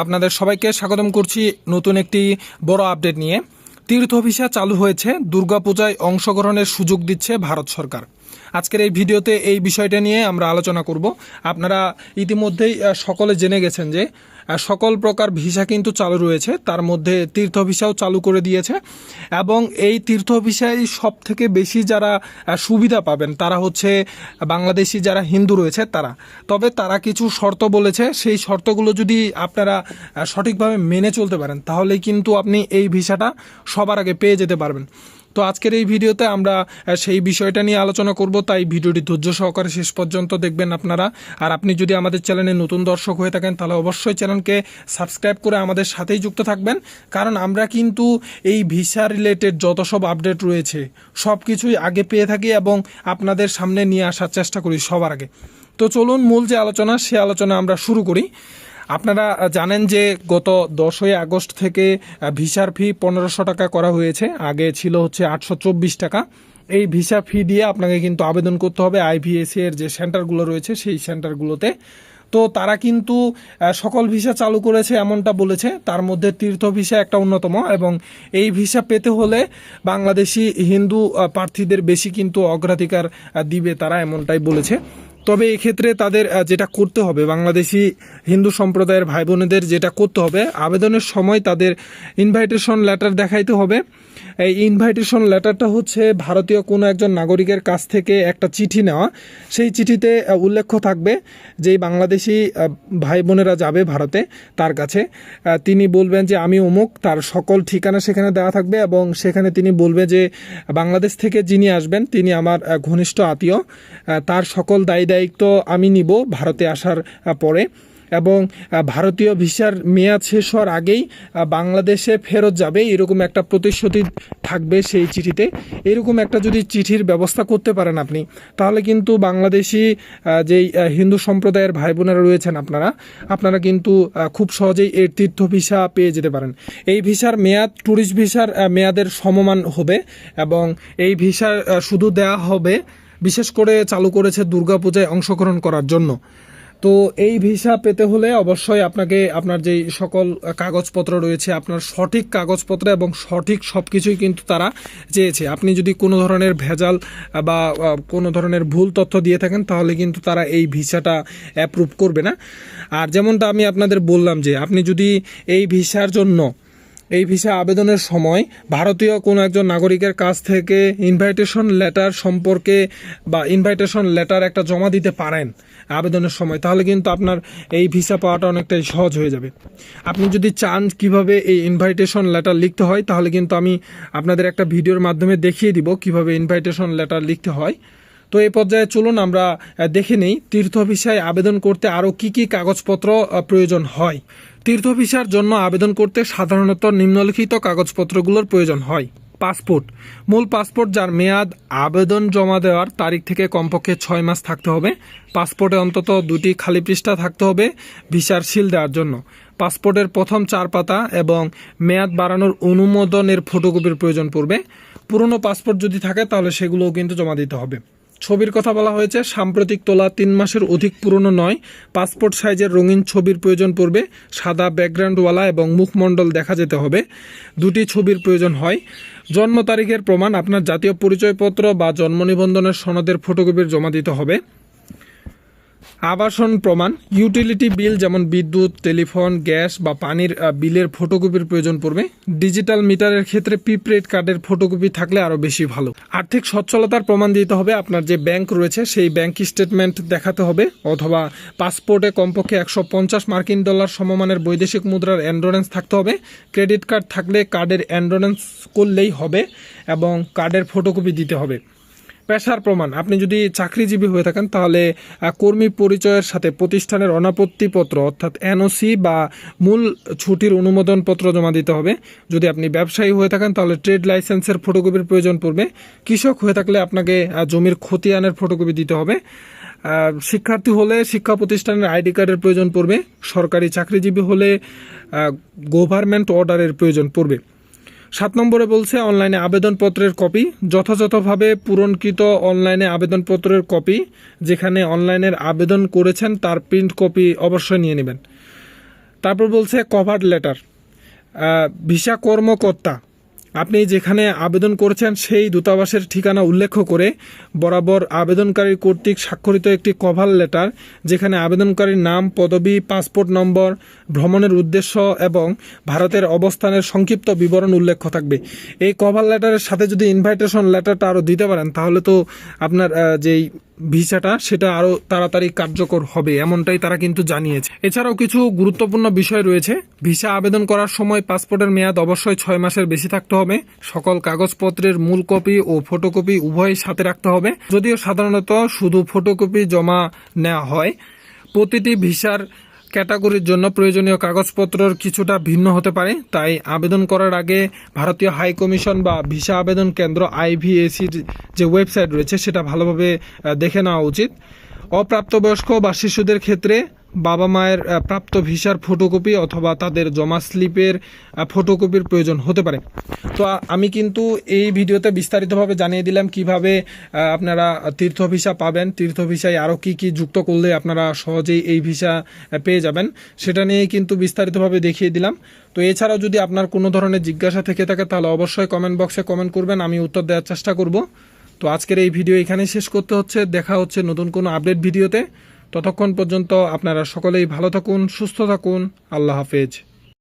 আপনাদের সবাইকে স্বাগতম করছি নতুন একটি বড় আপডেট নিয়ে। তীর্থ ভিসা চালু হয়েছে, দুর্গাপূজায় অংশগ্রহণের সুযোগ দিচ্ছে ভারত সরকার। আজকের এই ভিডিওতে এই বিষয়টা নিয়ে আমরা আলোচনা করব। আপনারা ইতিমধ্যেই সকলে জেনে গেছেন যে সকল প্রকার ভিসা কিন্তু চালু রয়েছে, তার মধ্যে তীর্থ ভিসাও চালু করে দিয়েছে। এবং এই তীর্থ ভিসায় সব থেকে বেশি যারা সুবিধা পাবেন তারা হচ্ছে বাংলাদেশি যারা হিন্দু রয়েছে তারা। তবে তারা কিছু শর্ত বলেছে, সেই শর্তগুলো যদি আপনারা সঠিকভাবে মেনে চলতে পারেন তাহলেই কিন্তু আপনি এই ভিসাটা সবার আগে পেয়ে যেতে পারবেন। তো আজকের এই ভিডিওতে আমরা সেই বিষয়টা নিয়ে আলোচনা করব, তাই ভিডিওটি ধৈর্য সহকারে শেষ পর্যন্ত দেখবেন আপনারা। আর আপনি যদি আমাদের চ্যানেলে নতুন দর্শক হয়ে থাকেন তাহলে অবশ্যই চ্যানেলকে সাবস্ক্রাইব করে আমাদের সাথেই যুক্ত থাকবেন, কারণ আমরা কিন্তু এই ভিসা রিলেটেড যত সব আপডেট রয়েছে সব কিছুই আগে পেয়ে থাকি এবং আপনাদের সামনে নিয়ে আসার চেষ্টা করি সবার আগে। তো চলুন মূল যে আলোচনা সে আলোচনা আমরা শুরু করি। আপনারা জানেন যে গত 10ই আগস্ট থেকে ভিসার ফি 1500 টাকা করা হয়েছে, আগে ছিল হচ্ছে 824 টাকা। এই ভিসা ফি দিয়ে আপনাকে কিন্তু আবেদন করতে হবে আইভিএসি এর যে সেন্টারগুলো রয়েছে সেই সেন্টারগুলোতে। তো তারা কিন্তু সকল ভিসা চালু করেছে এমনটা বলেছে, তার মধ্যে তীর্থ ভিসা একটা অন্যতম। এবং এই ভিসা পেতে হলে বাংলাদেশি হিন্দু প্রার্থীদের বেশি কিন্তু অগ্রাধিকার দিবে তারা, এমনটাই বলেছে। তবে এক্ষেত্রে তাদের যেটা করতে হবে, বাংলাদেশি হিন্দু সম্প্রদায়ের ভাই বোনেদের যেটা করতে হবে, আবেদনের সময় তাদের ইনভাইটেশন লেটার দেখাইতে হবে। এই ইনভাইটেশন লেটারটা হচ্ছে ভারতীয় কোনো একজন নাগরিকের কাছ থেকে একটা চিঠি নেওয়া। সেই চিঠিতে উল্লেখ থাকবে যে বাংলাদেশি ভাই বোনেরা যাবে ভারতে, তার কাছে তিনি বলবেন যে আমি অমুক, তার সকল ঠিকানা সেখানে দেওয়া থাকবে এবং সেখানে তিনি বলবে যে বাংলাদেশ থেকে যিনি আসবেন তিনি আমার ঘনিষ্ঠ আত্মীয়, তার সকল দায়িত্ব আমি নিব ভারতে আসার পরে। এবং ভারতীয় ভিসার মেয়াদ শেষ হওয়ার আগেই বাংলাদেশে ফেরত যাবে, এরকম একটা প্রতিশ্রুতি থাকবে সেই চিঠিতে। এরকম একটা যদি চিঠির ব্যবস্থা করতে পারেন আপনি, তাহলে কিন্তু বাংলাদেশি যেই হিন্দু সম্প্রদায়ের ভাই বোনেরা রয়েছেন আপনারা কিন্তু খুব সহজেই এই তীর্থ ভিসা পেয়ে যেতে পারেন। এই ভিসার মেয়াদ ট্যুরিস্ট ভিসার মেয়াদের সমমান হবে এবং এই ভিসা শুধু দেওয়া হবে, বিশেষ করে চালু করেছে দুর্গাপূজায় অংশগ্রহণ করার জন্য। তো এই ভিসা পেতে হলে অবশ্যই আপনাকে আপনার যেই সকল কাগজপত্র রয়েছে, আপনার সঠিক কাগজপত্র এবং সঠিক সব কিছুই কিন্তু তারা চেয়েছে। আপনি যদি কোনো ধরনের ভেজাল বা কোনো ধরনের ভুল তথ্য দিয়ে থাকেন তাহলে কিন্তু তারা এই ভিসাটা অ্যাপ্রুভ করবে না। আর যেমনটা আমি আপনাদের বললাম যে আপনি যদি এই ভিসার জন্য এই ভিসা আবেদনের সময় ভারতীয় কোনো একজন নাগরিকের কাছ থেকে ইনভাইটেশন লেটার সম্পর্কে বা ইনভাইটেশন লেটার একটা জমা দিতে পারেন আবেদনের সময়, তাহলে কিন্তু আপনার এই ভিসা পাওয়াটা অনেকটাই সহজ হয়ে যাবে। আপনি যদি চান কিভাবে এই ইনভাইটেশন লেটার লিখতে হয় তাহলে কিন্তু আমি আপনাদের একটা ভিডিওর মাধ্যমে দেখিয়ে দিব কিভাবে ইনভাইটেশন লেটার লিখতে হয়। তো এই পর্যায়ে চলুন আমরা দেখে নেই তীর্থ ভিসায় আবেদন করতে আরও কি কি কাগজপত্র প্রয়োজন হয়। তীর্থ ভিসার জন্য আবেদন করতে সাধারণত নিম্নলিখিত কাগজপত্রগুলোর প্রয়োজন হয়। পাসপোর্ট, মূল পাসপোর্ট যার মেয়াদ আবেদন জমা দেওয়ার তারিখ থেকে কমপক্ষে 6 মাস থাকতে হবে। পাসপোর্টে অন্তত 2টি খালি পৃষ্ঠা থাকতে হবে ভিসার সিল দেওয়ার জন্য। পাসপোর্টের প্রথম 4 পাতা এবং মেয়াদ বাড়ানোর অনুমোদনের ফটোকপির প্রয়োজন পড়বে। পুরনো পাসপোর্ট যদি থাকে তাহলে সেগুলোও কিন্তু জমা দিতে হবে। ছবির কথা বলা হয়েছে, সাম্প্রতিক তোলা 3 মাসের অধিক পুরনো নয়। পাসপোর্ট সাইজের রঙিন ছবির প্রয়োজন পড়বে, সাদা ব্যাকগ্রাউন্ডওয়ালা এবং মুখমণ্ডল দেখা যেতে হবে। 2টি ছবির প্রয়োজন হয়। জন্ম তারিখের প্রমাণ, আপনার জাতীয় পরিচয়পত্র বা জন্ম নিবন্ধনের সনদের ফটোকপির জমা দিতে হবে। আবাসন প্রমাণ, ইউটিলিটি বিল যেমন বিদ্যুৎ, টেলিফোন, গ্যাস বা পানির বিলের ফটোকপির প্রয়োজন পড়বে। ডিজিটাল মিটারের ক্ষেত্রে প্রিপেড কার্ডের ফটোকপি থাকলে আরও বেশি ভালো। আর্থিক সচ্ছলতার প্রমাণ দিতে হবে, আপনার যে ব্যাংক রয়েছে সেই ব্যাংক স্টেটমেন্ট দেখাতে হবে, অথবা পাসপোর্টে কমপক্ষে 150 মার্কিন ডলার সমমানের বৈদেশিক মুদ্রার এন্ডোরেন্স থাকতে হবে। ক্রেডিট কার্ড থাকলে কার্ডের এন্ডোরেন্স করলেই হবে এবং কার্ডের ফটোকপি দিতে হবে। পেশার প্রমাণ, আপনি যদি চাকরিজীবী হয়ে থাকেন তাহলে কর্মী পরিচয়ের সাথে প্রতিষ্ঠানের অনাপত্তিপত্র অর্থাৎ এনওসি বা মূল ছুটির অনুমোদনপত্র জমা দিতে হবে। যদি আপনি ব্যবসায়ী হয়ে থাকেন তাহলে ট্রেড লাইসেন্সের ফটোকপির প্রয়োজন পড়বে। কৃষক হয়ে থাকলে আপনাকে জমির খতিয়ানের ফটোকপি দিতে হবে। শিক্ষার্থী হলে শিক্ষা প্রতিষ্ঠানের আইডি কার্ডের প্রয়োজন পড়বে। সরকারি চাকরিজীবী হলে গভর্নমেন্ট অর্ডারের প্রয়োজন পড়বে। 7 নম্বরে বলছে অনলাইনে আবেদনপত্রের কপি, যথাযথভাবে পূরণকৃত অনলাইনে আবেদনপত্রের কপি, যেখানে অনলাইনের আবেদন করেছেন তার প্রিন্ট কপি অবশ্যই নিয়ে নেবেন। তারপর বলছে কভার লেটার, ভিসা কর্মকর্তা আপনি যেখানে আবেদন করেছেন সেই দূতাবাসের ঠিকানা উল্লেখ করে বরাবর আবেদনকারীর কর্তৃক স্বাক্ষরিত একটি কভার লেটার, যেখানে আবেদনকারীর নাম, পদবি, পাসপোর্ট নম্বর, ভ্রমণের উদ্দেশ্য এবং ভারতের অবস্থানের সংক্ষিপ্ত বিবরণ উল্লেখ থাকবে। এই কভার লেটারের সাথে যদি ইনভাইটেশন লেটারটা আরও দিতে পারেন তাহলে তো আপনার যেই ভিসাটা সেটা আরও তাড়াতাড়ি কার্যকর হবে, এমনটাই তারা কিন্তু জানিয়েছে। এছাড়াও কিছু গুরুত্বপূর্ণ বিষয় রয়েছে। ভিসা আবেদন করার সময় পাসপোর্টের মেয়াদ অবশ্যই 6 মাসের বেশি থাকতে হবে। সকল কাগজপত্রের মূল কপি ও ফটোকপি উভয়ই সাথে রাখতে হবে, যদিও সাধারণত শুধু ফটোকপি জমা নেওয়া হয়। প্রতিটি ভিসার ক্যাটাগরির জন্য প্রয়োজনীয় কাগজপত্রের কিছুটা ভিন্ন হতে পারে, তাই আবেদন করার আগে ভারতীয় হাই কমিশন বা ভিসা আবেদন কেন্দ্র IVACর যে ওয়েবসাইট রয়েছে সেটা ভালোভাবে দেখে নেওয়া উচিত। অপ্রাপ্তবয়স্ক বা শিশুদের ক্ষেত্রে বাবা মায়ের প্রাপ্ত ভিসার ফটোকপি অথবা তাদের জমা স্লিপের ফটোকপির প্রয়োজন হতে পারে। তো আমি কিন্তু এই ভিডিওতে বিস্তারিতভাবে জানিয়ে দিলাম কিভাবে আপনারা তীর্থ ভিসা পাবেন, তীর্থ ভিসায় আরও কি কি যুক্ত করলে আপনারা সহজেই এই ভিসা পেয়ে যাবেন সেটা নিয়ে কিন্তু বিস্তারিতভাবে দেখিয়ে দিলাম। তো এছাড়াও যদি আপনার কোনো ধরনের জিজ্ঞাসা থেকে থাকে তাহলে অবশ্যই কমেন্ট বক্সে কমেন্ট করবেন, আমি উত্তর দেওয়ার চেষ্টা করব। তো আজকের এই ভিডিও এখানেই শেষ করতে হচ্ছে, দেখা হচ্ছে নতুন কোনো আপডেট ভিডিওতে। ততক্ষণ পর্যন্ত আপনারা সকলেই ভালো থাকুন, সুস্থ থাকুন, আল্লাহ হাফেজ।